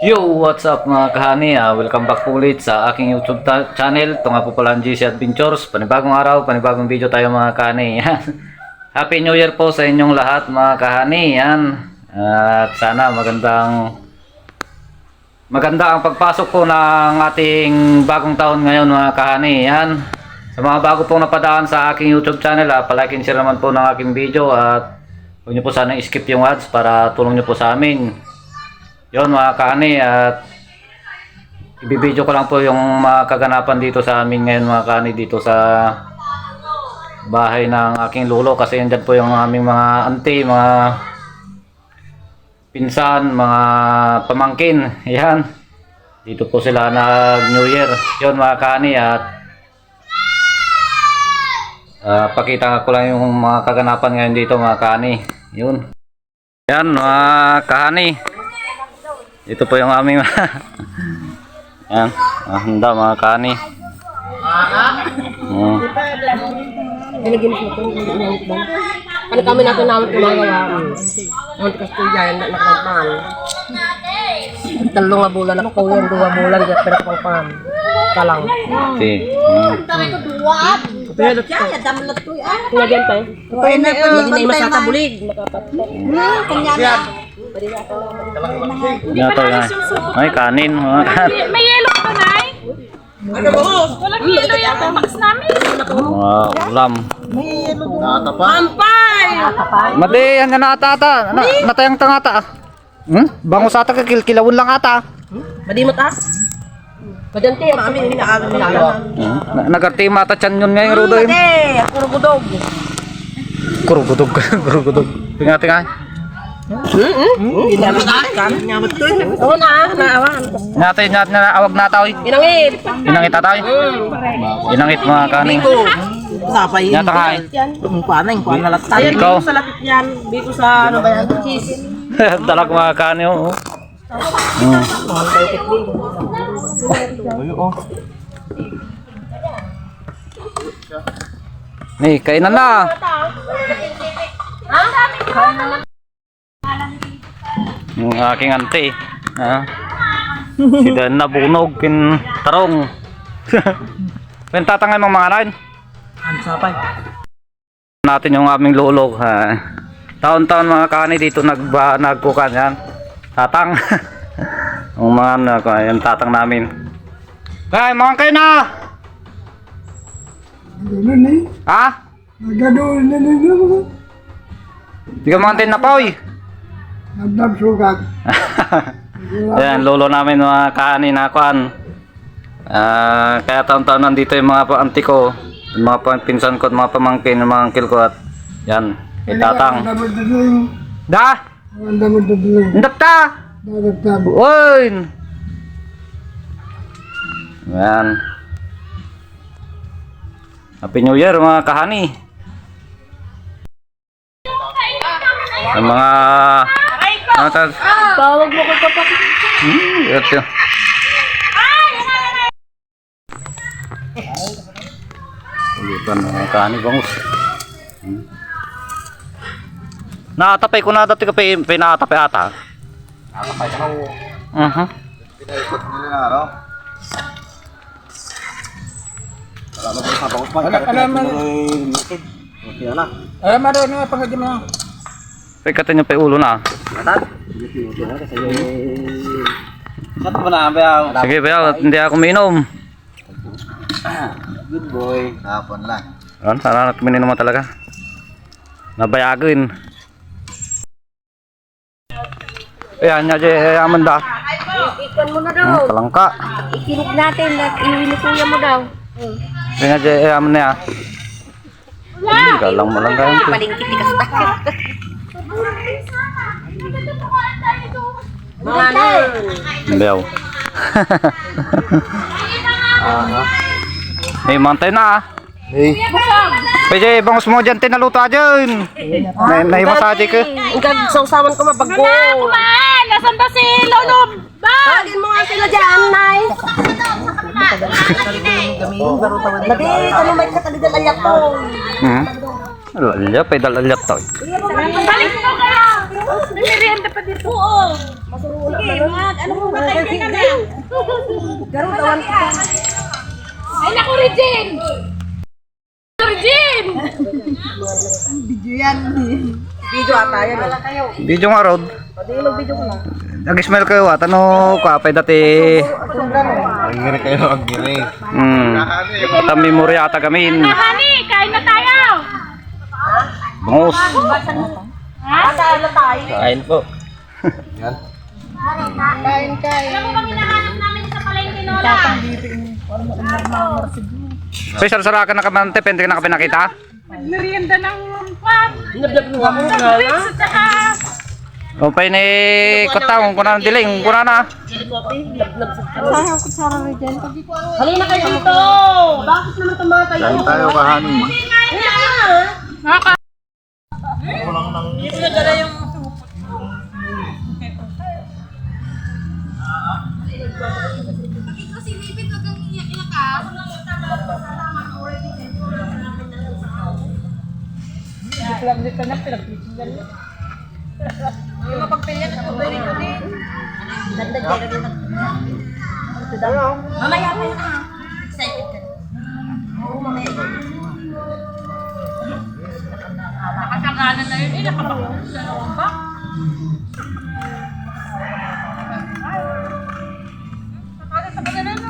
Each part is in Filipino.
Yo, what's up mga kahani? Welcome back po ulit sa aking YouTube channel. Ito nga po pala ang GC Adventures. Panibagong araw, panibagong video tayo mga kahani. Yan. Happy New Year po sa inyong lahat mga kahani. Yan. At sana maganda ang pagpasok po ng ating bagong taon ngayon mga kahani. Yan. Sa mga bago pong napadaan sa aking YouTube channel, palike and share naman po ng aking video. At huwag nyo po sana i-skip yung ads para tulong nyo po sa amin. Yon mga kahani, at ibibideo ko lang po yung mga kaganapan dito sa amin ngayon mga kahani, dito sa bahay ng aking lolo, kasi andyan po yung aming mga auntie, mga pinsan, mga pamangkin. Yan, dito po sila nag New Year. Yon mga kahani, at pakita ko lang yung mga kaganapan ngayon dito mga kahani. Yun, yan mga kahani, ito po yung aming yan, handa mga kani. Ano kami natin namin gumagawa? Ang Castilla, yung nakakapal. Talong nga bulan ako yan, 2 bulan, pero pang kalang. Okay. Pero nagyan pa eh. Hindi na masatabulig. Yan to yan. Ay, kanin mga kanin. May yellow ba, Nay? Walang yellow yung box namin. Ulam. Ampay! Mati, yan nga natata. Natayang tangata. Bango sa ata, kilawin lang ata. Madimot ah. Madanti, kami hindi nakakami. Nagarti mata chan yun ngayon rudo yun. Kurugudog. Kurugudog. Kurugudog. Tinga-tinga. Oo na, naawan. Natay na awag na tayo. Inangit. Inangit tayo. Inangit mga kanin. Sapay. Nyata ka. Kuan na lahat tayo. Ikaw. Sa lapit yan. Biko sa ano ba yan? Cheese. Dalag mga kanin. Nih, kainan na. Yung aking auntie. Si Dan na bunog kin tarong. Pentatangay mga ran. Ang sapay. Natin yung aming lolo. Taon-taon mga kani dito nagkukan yan. Tatang. Yung mga yung tatang namin. Ay, mga kayo na. Ha? Nagdadol na nyo. Di ka mga tinapaw eh. Nagdagsugat. Ayan, lolo namin mga kaani na kuan. Kaya taon-taon nandito yung mga auntie ko, yung mga pinsan ko at mga pamangkin, yung mga uncle ko, at yan, kay tatang. Da! Hindak ta! Uy! Ayan. Happy New Year mga kahani. Ang mga Tawag mo ko kapag. ito. Ulitan mga kahani bangus. Nakatapay ko na dati ka pinakatapay ata. Nakatapay ka na. Pinaikot nila na araw. Alam mo rin nga pangagin mo. Pagkatan nyo pa yung ulo na. Sige ba, hindi ako minom. Good boy. Hapon lang. Sana natin mininom mo talaga. Nabayagin. Ayan nga dyan, Amanda. Ikon mo na daw. Kalangka. Ikinig natin at iwinukuya mo daw. Ayan nga dyan, Amanda niya. Galang mo lang kayo. Palingkit ni kastakit. Mga ano? Bayaw. Hey, mantay na. Hey. Pwede, bangus mo dyan, tinaluto dyan. Naimasaje ka. Ang sausawan ko mapagko. Kumaan! Nasaan ba si Lolo? Tawagin mo nga sila dyan, Nay. Lagi, ano may kataligal alyak ko. Alalya, pwede alalya to. Balik mo kaya! May merienda pa dito. Oo. Sige, ano mo ba tayo ka na? Garong tawan ko. Ay, naku, Regine! Regine! Video ata yan. Video nga Rod. Pwede mag-video ko na. Nag-smile kayo at ano ka apay dati. Agiri kayo, agiri. Ita memory ata gamin. Honey, kain na tayo! Bangos. Kain po. Alam mo bang hinahanap namin sa palengke, Lola? Special sarakan na kamante, pwede ka na kapinakita. Merienda ng pap. Nablab mo ako. Drinks at saka... O pa ni kutang kuna ng diling, kuna na. Halina kayo dito! Bakit naman tumatay? Kain tayo kahani. Mamaya pa yun ha. Excited ka. Oo, mamaya yun. Nakasaganan na yun. Nakapakot sa loob ba? Nakasaganan sa pagkanan no?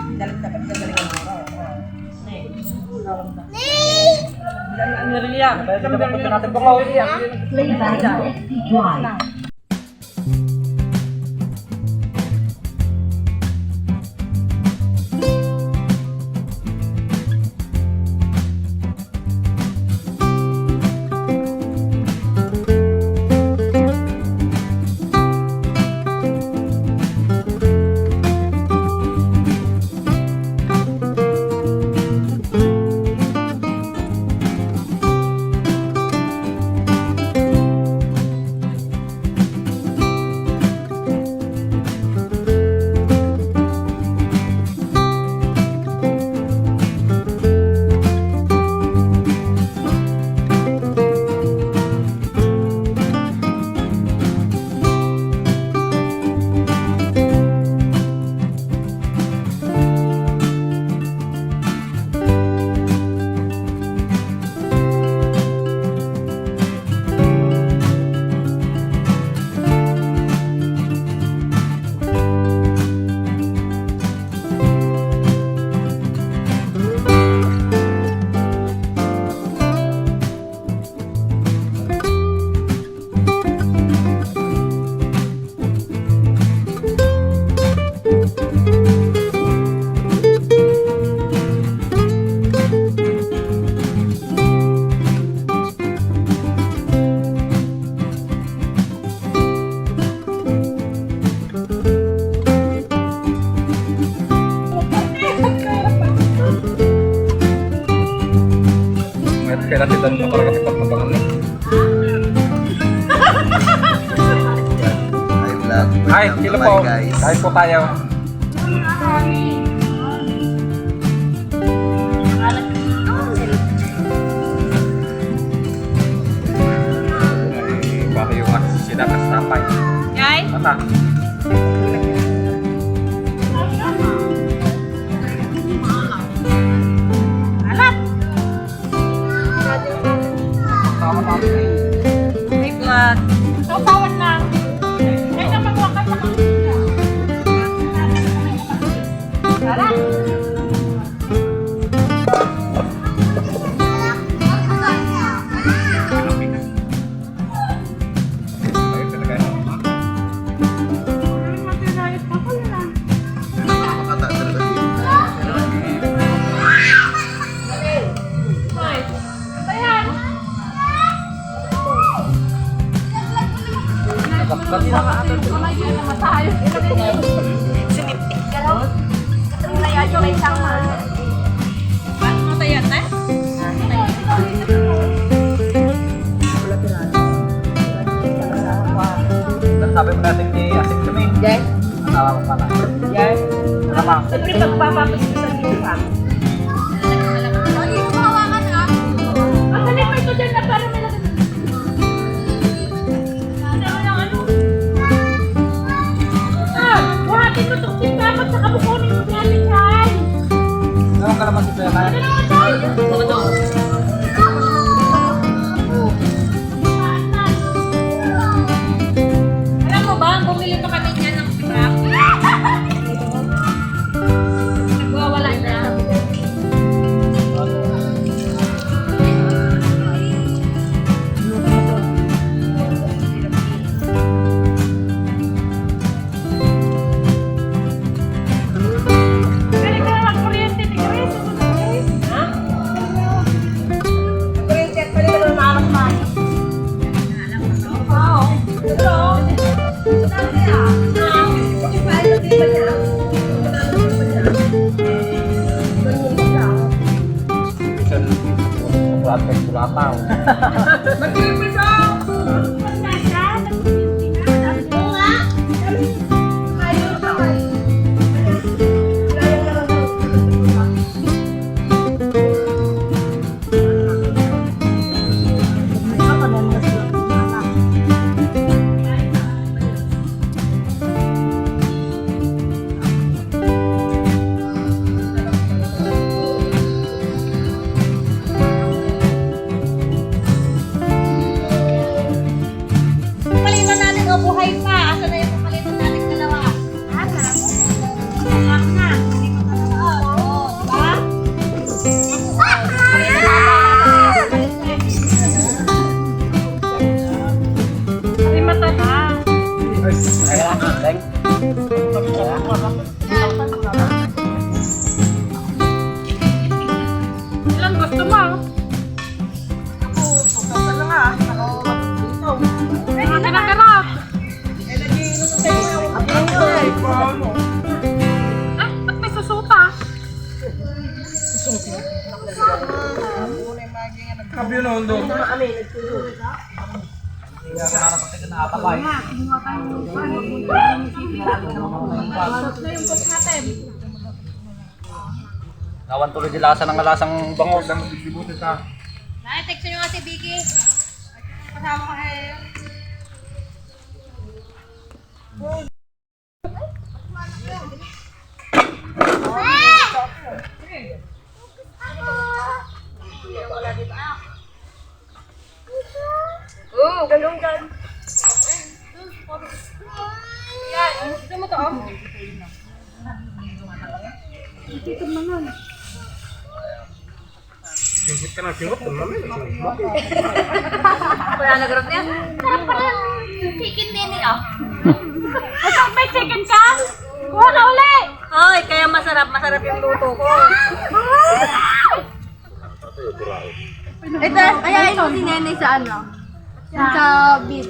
Kaya natin doon para kasi pagpapangal na. Hi vlog. Hi, Welcome sila to po. my guys. Kain po tayo. Ay, baka yung sinakas tapay. Yay? Mata. Alat! Hey, vlog. Sausawan lang. Ay, napagwakan pa kang Alat! Napakata talaga. Ayan! Sabi mo natin ni Asik Kami. Yes. Nawa ko pala. Yes. Namang. Siyempre, pagpapapos ko sa dito pa. Ang salit mo ito dyan na para may lagat. Ano lang ano? Alam mo ba, bumili pa kami niyan ng scrap. Nagwawala na. Pwede ka naman kuryente ni Grace. Ha? Kuryente, pwede ka naman maalas man. Oo. Pero, sabi niya, yung file di ba niya? Ganyan siya. Platek bulataw. Palitan natin o buhay pa. Asa na yung palitan natin dalawa? Ana. Ana. Oo, diba? Ay, mata na. Ilan gusto mo? Ay, kinakara. Ah, ba't may susupa? Sabi yun noon doon. Nawan tuloy di lasa ng alasang bangos. Distributed sa Nay, text nyo nga si Vicky. Kasama ko kayo. Ganun gan. Yan, gusto mo to, oh. singkit ka na singkot. Wala nagarap niya. Sarap pala yung chicken nini, oh. Masarap may chicken ka? Kuha na uli! Hoy, kaya masarap yung luto ko. Ito, ayain mo si Nenay sa ano? Sa beach.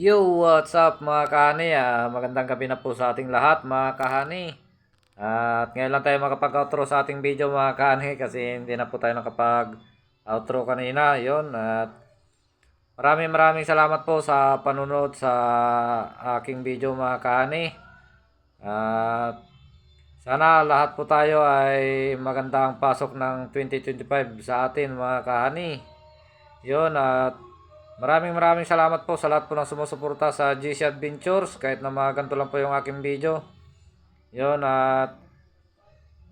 Yo, what's up mga kahani? Magandang gabi na po sa ating lahat mga kahani. At ngayon lang tayo makapag-outro sa ating video mga kahani kasi hindi na po tayo nakapag-outro kanina. Yun, at maraming salamat po sa panunod sa aking video mga kahani. At sana lahat po tayo ay magandang pasok ng 2025 sa atin mga kahani. Yun, at maraming salamat po sa lahat po ng sumusuporta sa GC Adventures kahit na mga ganito lang po yung aking video. Yun, at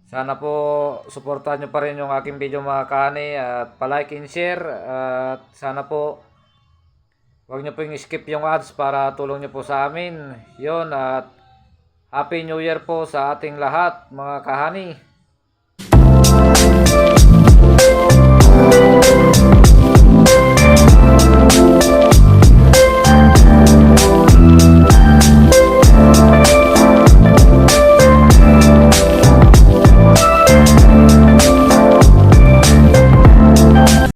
sana po suportahan nyo pa rin yung aking video mga kahani at palike and share at sana po huwag nyo po yung skip yung ads para tulong nyo po sa amin. Yun, at Happy New Year po sa ating lahat mga kahani.